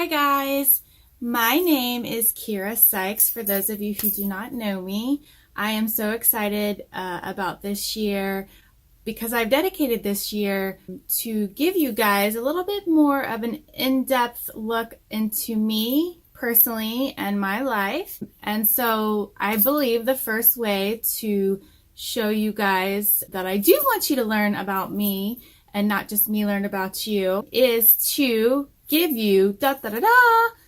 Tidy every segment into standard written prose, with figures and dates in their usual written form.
Hi guys, my name is Kira Sikes. For those of you who do not know me, I am so excited about this year because I've dedicated this year to give you guys a little bit more of an in-depth look into me personally and my life. And so I believe the first way to show you guys that I do want you to learn about me and not just me learn about you is to give you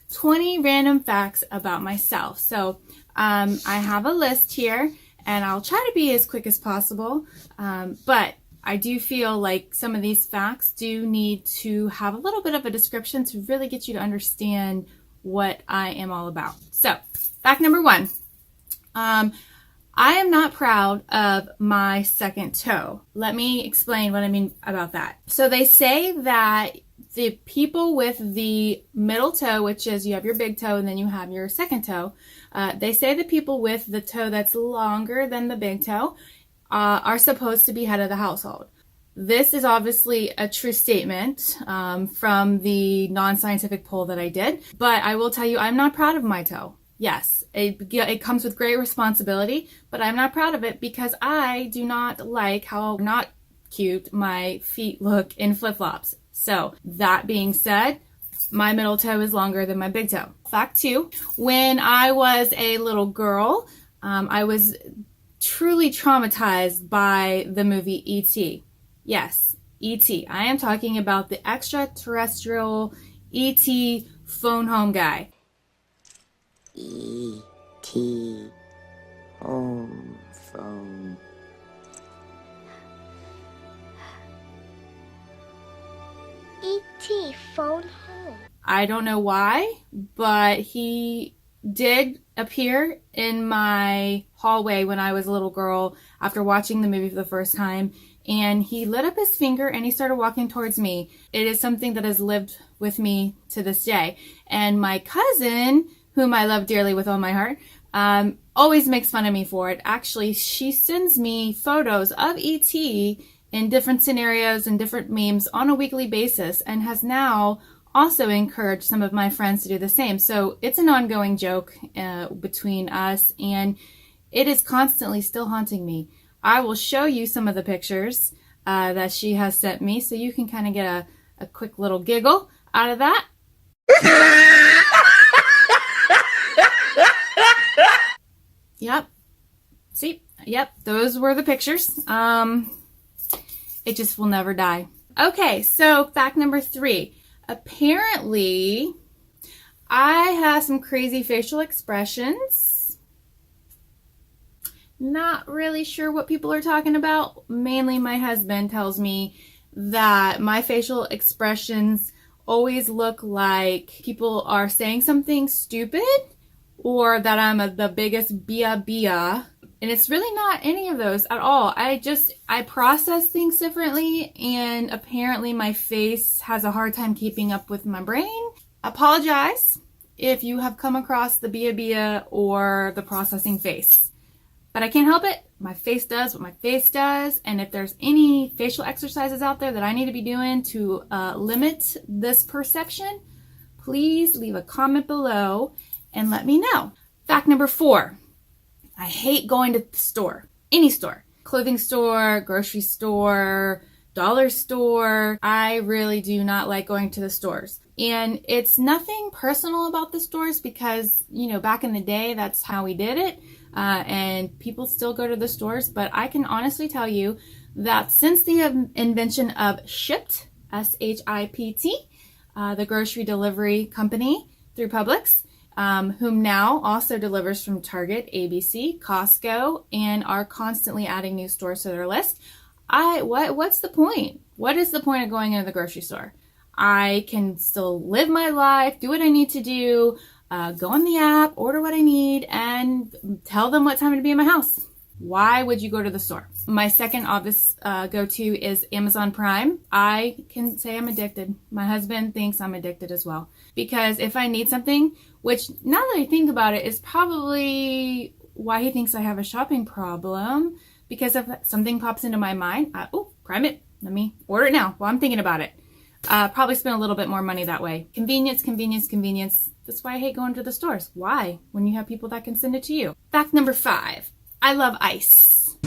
20 random facts about myself. So I have a list here and I'll try to be as quick as possible, but I do feel like some of these facts do need to have a little bit of a description to really get you to understand what I am all about. So fact number one, I am not proud of my second toe. Let me explain what I mean about that. So they say that the people with the middle toe, which is you have your big toe and then you have your second toe, they say the people with the toe that's longer than the big toe are supposed to be head of the household. This is obviously a true statement from the non-scientific poll that I did, but I will tell you I'm not proud of my toe. Yes, it comes with great responsibility, but I'm not proud of it because I do not like how not cute my feet look in flip-flops. So that being said, my middle toe is longer than my big toe. Fact two, when I was a little girl, I was truly traumatized by the movie E.T. Yes, E.T. I am talking about the extraterrestrial E.T. phone home guy. E.T. home phone. E.T. phone home. I don't know why, but he did appear in my hallway when I was a little girl after watching the movie for the first time, and he lit up his finger and he started walking towards me. It is something that has lived with me to this day. And my cousin, whom I love dearly with all my heart, always makes fun of me for it. Actually, she sends me photos of E.T. in different scenarios and different memes on a weekly basis and has now also encouraged some of my friends to do the same. So it's an ongoing joke between us, and it is constantly still haunting me. I will show you some of the pictures that she has sent me so you can kind of get a quick little giggle out of that. Yep. See? Yep. Those were the pictures. It just will never die. Okay, so fact number three. Apparently, I have some crazy facial expressions. Not really sure what people are talking about. Mainly my husband tells me that my facial expressions always look like people are saying something stupid or that I'm the biggest bia. And it's really not any of those at all. I process things differently, and apparently my face has a hard time keeping up with my brain. Apologize if you have come across the bia or the processing face. But I can't help it. My face does what my face does. And if there's any facial exercises out there that I need to be doing to limit this perception, please leave a comment below and let me know. Fact number four. I hate going to the store, any store, clothing store, grocery store, dollar store. I really do not like going to the stores. And it's nothing personal about the stores because, back in the day, that's how we did it. And people still go to the stores. But I can honestly tell you that since the invention of Shipt, S-H-I-P-T, the grocery delivery company through Publix, whom now also delivers from Target, ABC, Costco, and are constantly adding new stores to their list. What's the point? What is the point of going into the grocery store? I can still live my life, do what I need to do, go on the app, order what I need, and tell them what time to be in my house. Why would you go to the store? My second obvious go-to is Amazon Prime. I can say I'm addicted. My husband thinks I'm addicted as well. Because if I need something, which now that I think about it is probably why he thinks I have a shopping problem, because if something pops into my mind, Prime it. Let me order it now while I'm thinking about it. Probably spend a little bit more money that way. Convenience, convenience, convenience. That's why I hate going to the stores. Why? When you have people that can send it to you. Fact number 5. I love ice.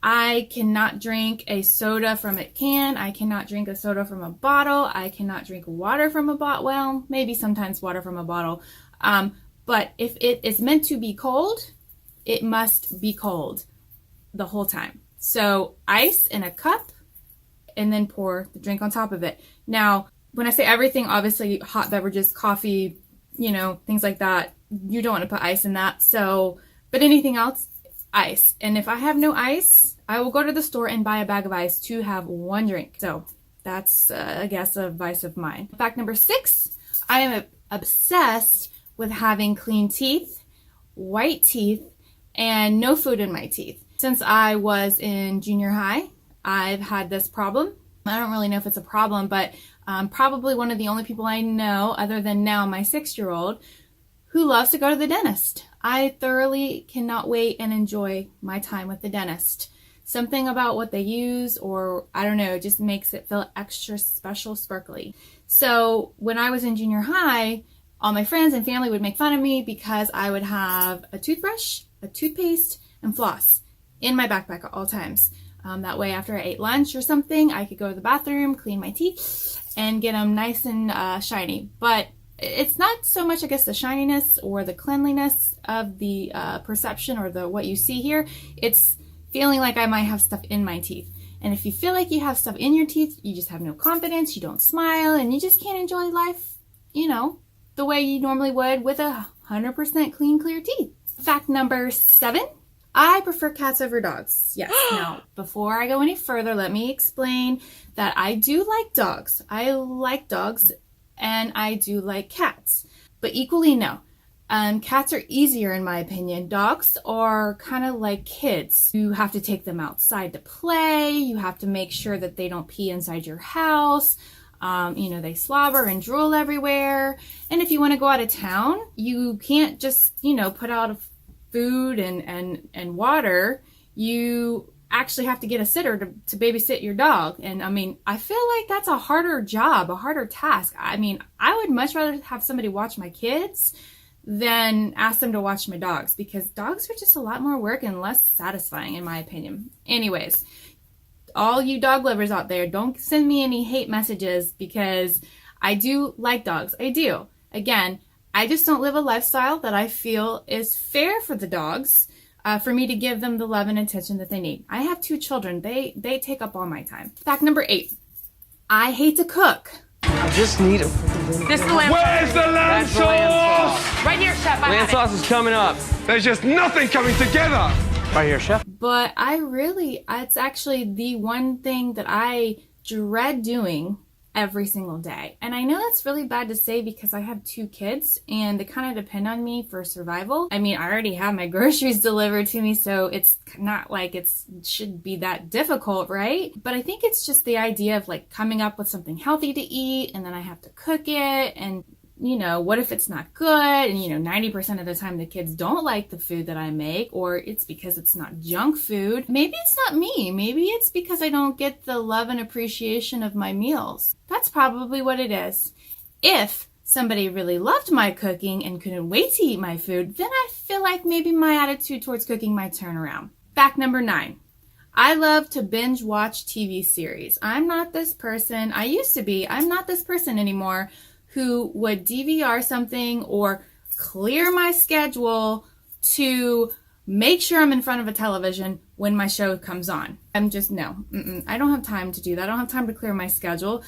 I cannot drink a soda from a can. I cannot drink a soda from a bottle. I cannot drink water from a bottle. Well, maybe sometimes water from a bottle. But if it is meant to be cold, it must be cold the whole time. So ice in a cup and then pour the drink on top of it. Now, when I say everything, obviously hot beverages, coffee, things like that, you don't want to put ice in that. So, but anything else, ice. And if I have no ice, I will go to the store and buy a bag of ice to have one drink. So that's, I guess, a vice of mine. Fact number 6, I am obsessed with having clean teeth, white teeth, and no food in my teeth. Since I was in junior high, I've had this problem. I don't really know if it's a problem, but probably one of the only people I know, other than now my 6-year-old, who loves to go to the dentist. I thoroughly cannot wait and enjoy my time with the dentist. Something about what they use, or I don't know, just makes it feel extra special, sparkly. So when I was in junior high, all my friends and family would make fun of me because I would have a toothbrush, a toothpaste, and floss in my backpack at all times. That way, after I ate lunch or something, I could go to the bathroom, clean my teeth, and get them nice and shiny. But it's not so much, I guess, the shininess or the cleanliness of the perception or the what you see here. It's feeling like I might have stuff in my teeth. And if you feel like you have stuff in your teeth, you just have no confidence, you don't smile, and you just can't enjoy life, the way you normally would with 100% clean, clear teeth. Fact number 7, I prefer cats over dogs. Yes. Now, before I go any further, let me explain that I do like dogs. I like dogs and I do like cats, but equally no. Cats are easier in my opinion. Dogs are kind of like kids. You have to take them outside to play. You have to make sure that they don't pee inside your house. They slobber and drool everywhere. And if you want to go out of town, you can't just, put out food and water. You actually have to get a sitter to babysit your dog. And I feel like that's a harder job, a harder task. I would much rather have somebody watch my kids than ask them to watch my dogs, because dogs are just a lot more work and less satisfying in my opinion. Anyways, all you dog lovers out there, don't send me any hate messages, because I do like dogs. I do. Again, I just don't live a lifestyle that I feel is fair for the dogs, for me to give them the love and attention that they need. I have 2 children. They take up all my time. Fact number 8, I hate to cook. I just need a... This is the lamb sauce. Where's the lamb sauce? Right here, Chef. Lamb sauce is coming up. There's just nothing coming together. Right here, Chef. But it's actually the one thing that I dread doing every single day. And I know that's really bad to say because I have 2 kids and they kind of depend on me for survival. I already have my groceries delivered to me, so it's not like it should be that difficult, right? But I think it's just the idea of coming up with something healthy to eat, and then I have to cook it, and what if it's not good? And 90% of the time the kids don't like the food that I make, or it's because it's not junk food. Maybe it's not me. Maybe it's because I don't get the love and appreciation of my meals. That's probably what it is. If somebody really loved my cooking and couldn't wait to eat my food, then I feel like maybe my attitude towards cooking might turn around. Fact number 9. I love to binge watch TV series. I'm not this person. I used to be. I'm not this person anymore who would DVR something or clear my schedule to make sure I'm in front of a television when my show comes on. I'm just, no. I don't have time to do that. I don't have time to clear my schedule.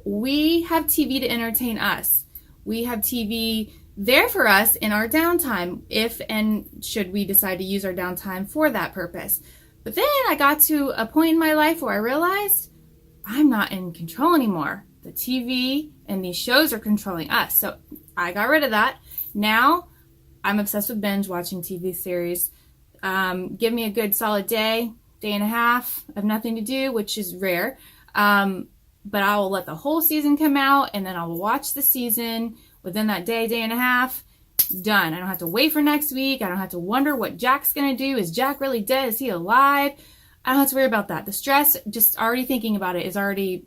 We have TV to entertain us. We have TV there for us in our downtime, if and should we decide to use our downtime for that purpose. But then I got to a point in my life where I realized I'm not in control anymore. The TV and these shows are controlling us. So I got rid of that. Now I'm obsessed with binge watching TV series. Give me a good solid day and a half of nothing to do, which is rare. But I will let the whole season come out, and then I will watch the season within that day and a half. Done. I don't have to wait for next week. I don't have to wonder what Jack's going to do. Is Jack really dead? Is he alive? I don't have to worry about that. The stress, just already thinking about it, is already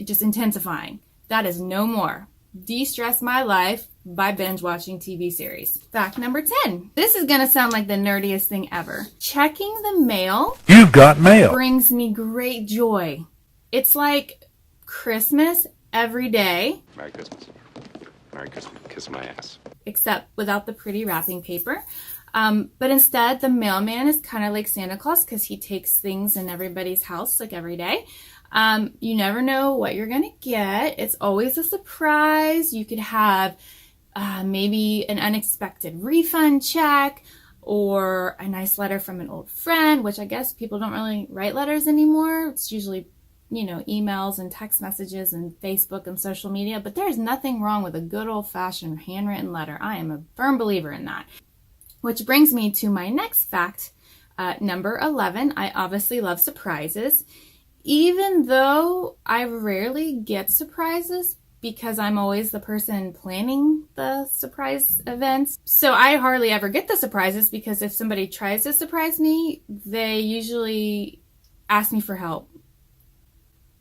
just intensifying. That is no more. De-stress my life by binge watching TV series. Fact number 10. This is gonna sound like the nerdiest thing ever. Checking the mail. You've got mail. Brings me great joy. It's like Christmas every day. Merry Christmas. Merry Christmas. Kiss my ass. Except without the pretty wrapping paper. But instead, the mailman is kind of like Santa Claus because he takes things in everybody's house like every day. You never know what you're going to get. It's always a surprise. You could have maybe an unexpected refund check or a nice letter from an old friend, which I guess people don't really write letters anymore. It's usually, emails and text messages and Facebook and social media. But there's nothing wrong with a good old-fashioned handwritten letter. I am a firm believer in that. Which brings me to my next fact, number 11. I obviously love surprises. Even though I rarely get surprises because I'm always the person planning the surprise events. So I hardly ever get the surprises because if somebody tries to surprise me, they usually ask me for help.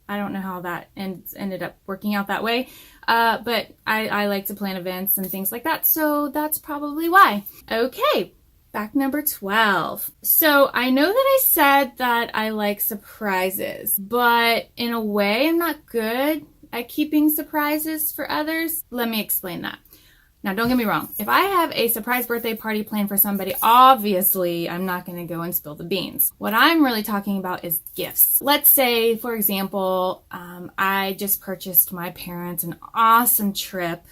I don't know how that ended up working out that way, but I like to plan events and things like that, so that's probably why. Okay. Fact number 12. So I know that I said that I like surprises, but in a way I'm not good at keeping surprises for others. Let me explain that. Now, don't get me wrong. If I have a surprise birthday party planned for somebody, obviously I'm not going to go and spill the beans. What I'm really talking about is gifts. Let's say, for example, I just purchased my parents an awesome trip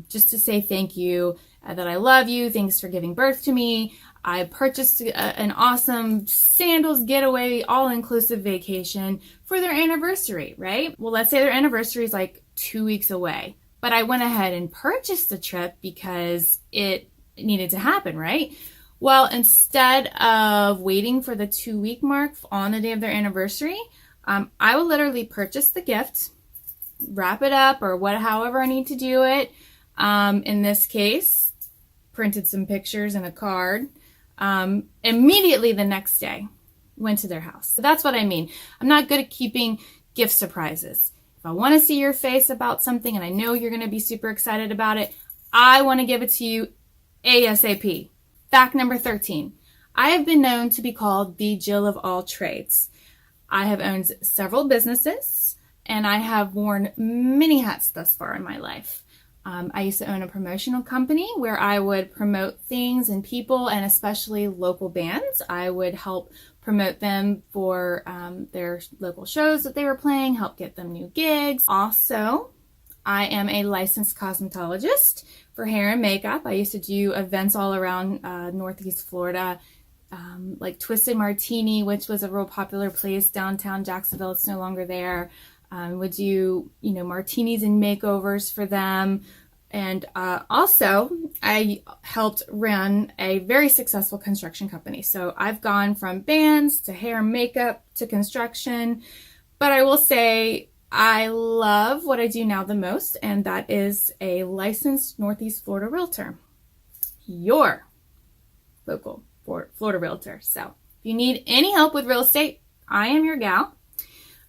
just to say thank you, that I love you, thanks for giving birth to me. I purchased an awesome sandals getaway, all-inclusive vacation for their anniversary, right? Well, let's say their anniversary is like 2 weeks away, but I went ahead and purchased the trip because it needed to happen, right? Well, instead of waiting for the 2-week mark on the day of their anniversary, I will literally purchase the gift, wrap it up, or however I need to do it. In this case, printed some pictures and a card. Immediately the next day, went to their house. So that's what I mean. I'm not good at keeping gift surprises. If I want to see your face about something and I know you're going to be super excited about it, I want to give it to you ASAP. Fact number 13. I have been known to be called the Jill of all trades. I have owned several businesses and I have worn many hats thus far in my life. I used to own a promotional company where I would promote things and people, and especially local bands. I would help promote them for their local shows that they were playing, help get them new gigs. Also, I am a licensed cosmetologist for hair and makeup. I used to do events all around Northeast Florida, like Twisted Martini, which was a real popular place downtown Jacksonville. It's no longer there. Would do, martinis and makeovers for them. And also, I helped run a very successful construction company. So I've gone from bands to hair and makeup to construction. But I will say I love what I do now the most, and that is a licensed Northeast Florida realtor. Your local Florida realtor. So if you need any help with real estate, I am your gal.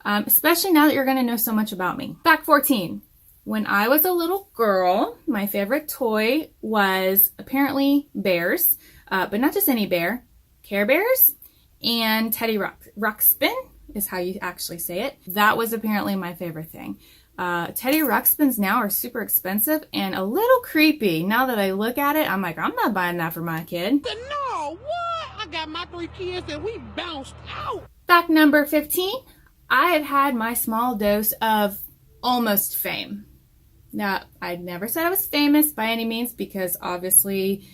Especially now that you're going to know so much about me. Fact 14. When I was a little girl, my favorite toy was apparently bears, but not just any bear, Care Bears and Teddy Ruxpin is how you actually say it. That was apparently my favorite thing. Teddy Ruxpins now are super expensive and a little creepy. Now that I look at it, I'm like, I'm not buying that for my kid. No, what? I got my 3 kids and we bounced out. Fact number 15. I have had my small dose of almost fame. Now, I never said I was famous by any means because obviously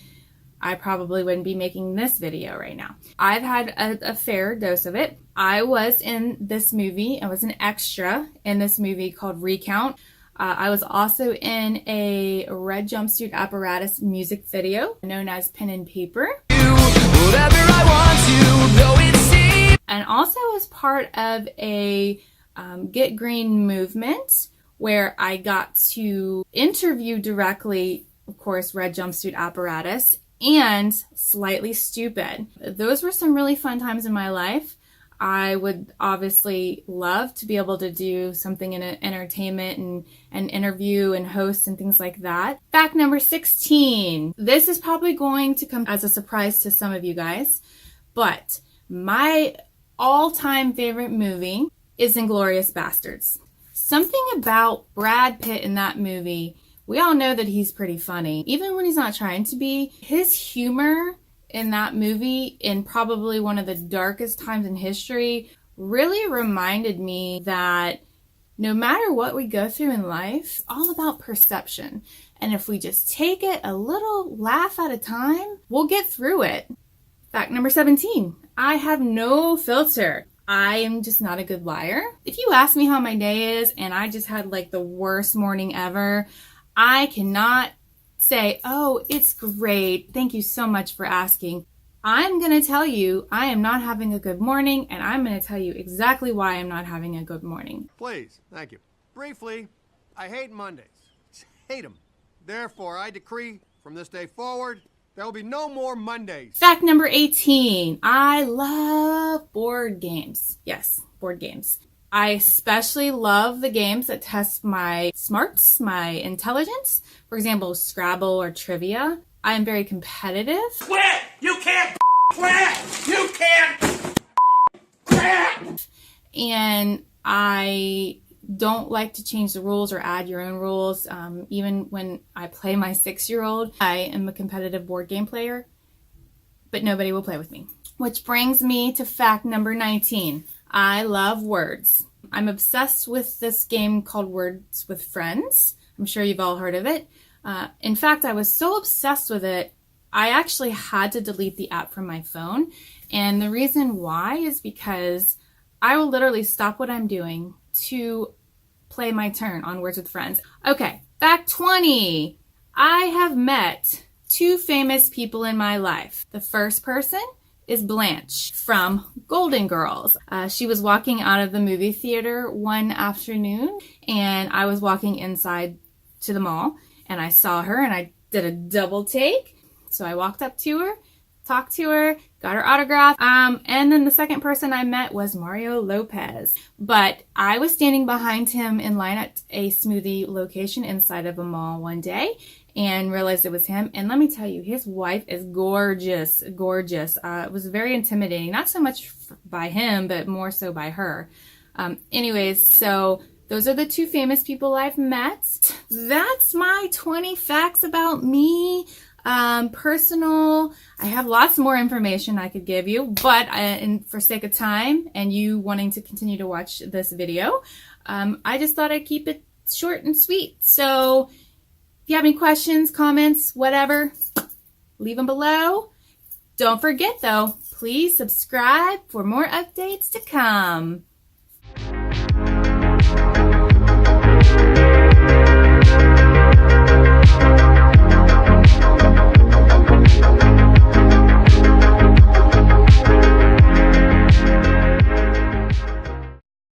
I probably wouldn't be making this video right now. I've had a fair dose of it. I was in this movie. I was an extra in this movie called Recount. I was also in a red jumpsuit apparatus music video known as Pen and Paper. And also was part of a Get Green movement where I got to interview directly, of course, red jumpsuit apparatus and Slightly Stupid. Those were some really fun times in my life. I would obviously love to be able to do something in entertainment and interview and host and things like that. Fact number 16. This is probably going to come as a surprise to some of you guys, but my all-time favorite movie is *Inglourious Basterds*. Something about Brad Pitt in that movie, we all know that he's pretty funny. Even when he's not trying to be, his humor in that movie, in probably one of the darkest times in history, really reminded me that no matter what we go through in life, it's all about perception. And if we just take it a little laugh at a time, we'll get through it. Fact number 17. I have no filter. I am just not a good liar. If you ask me how my day is and I just had like the worst morning ever, I cannot say, oh, it's great. Thank you so much for asking. I'm going to tell you I am not having a good morning, and I'm going to tell you exactly why I'm not having a good morning. Please, thank you. Briefly, I hate Mondays. Just hate them. Therefore, I decree from this day forward, there will be no more Mondays. Fact number 18. I love board games. Yes, board games. I especially love the games that test my smarts, my intelligence. For example, Scrabble or trivia. I am very competitive. Quit! You can't quit! You can't quit! And I don't like to change the rules or add your own rules. Even when I play my 6-year-old, I am a competitive board game player, but nobody will play with me. Which brings me to fact number 19. I love words. I'm obsessed with this game called Words with Friends. I'm sure you've all heard of it. In fact, I was so obsessed with it, I actually had to delete the app from my phone. And the reason why is because I will literally stop what I'm doing to play my turn on Words with Friends. Okay, fact 20. I have met 2 famous people in my life. The first person is Blanche from Golden Girls. She was walking out of the movie theater one afternoon, and I was walking inside to the mall, and I saw her, and I did a double take. So I walked up to her, talked to her, got her autograph, and then the second person I met was Mario Lopez. But I was standing behind him in line at a smoothie location inside of a mall one day, and realized it was him. And let me tell you, his wife is gorgeous, gorgeous. It was very intimidating, not so much by him, but more so by her. Anyways, so those are the 2 famous people I've met. That's my 20 facts about me. Personal. I have lots more information I could give you, but for sake of time and you wanting to continue to watch this video, I just thought I'd keep it short and sweet. So if you have any questions, comments, whatever, leave them below. Don't forget though, please subscribe for more updates to come.